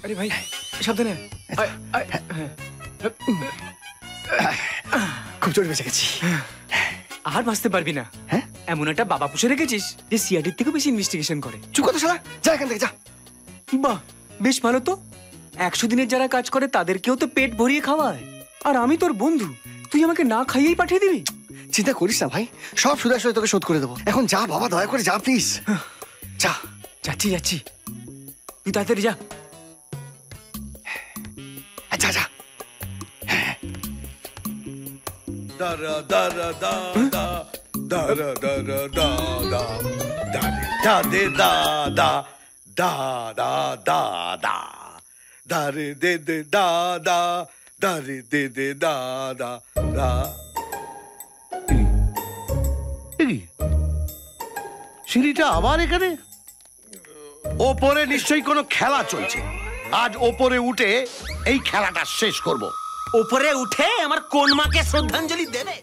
আরে ভাই সাবধানে। খুব জোরে বেঁচে গেছি। আর বাঁচতে পারবি না। হ্যাঁ, এমন একটা বাবা পুষে রেখেছিস যে সিআইডির থেকে বেশি ইনভেস্টিগেশন করে। চুপ কথা শালা, যা এখান থেকে যা। বাহ, বেশ ভালো তো। 100 দিনের যারা কাজ করে তাদেরকেও তো পেট ভরিয়ে খাওয়ায়, আর আমি তোর বন্ধু, তুই আমাকে না খাইয়েই পাঠিয়ে দিবি? চিন্তা করিস না ভাই, সব সুদে আসলে তোকে শোধ করে দেবো। এখন যা বাবা, দয়া করে যা প্লিজ। যা। যাচ্ছি যাচ্ছি, তুই তাড়াতাড়ি যা। যা যা। দারা দারা দা দা দারা দারা দা দা দারে দাদে দা দা দা দা দা দা দারে দে দে দা দা দারে দে দে দা দা দা। সিঁড়িটা আবার এখানে? ওপরে নিশ্চয়ই কোনো খেলা চলছে। আজ ওপরে উঠে এই খেলাটা শেষ করব। উপরে উঠে আমার কোন মাকে শ্রদ্ধাঞ্জলি দেবে?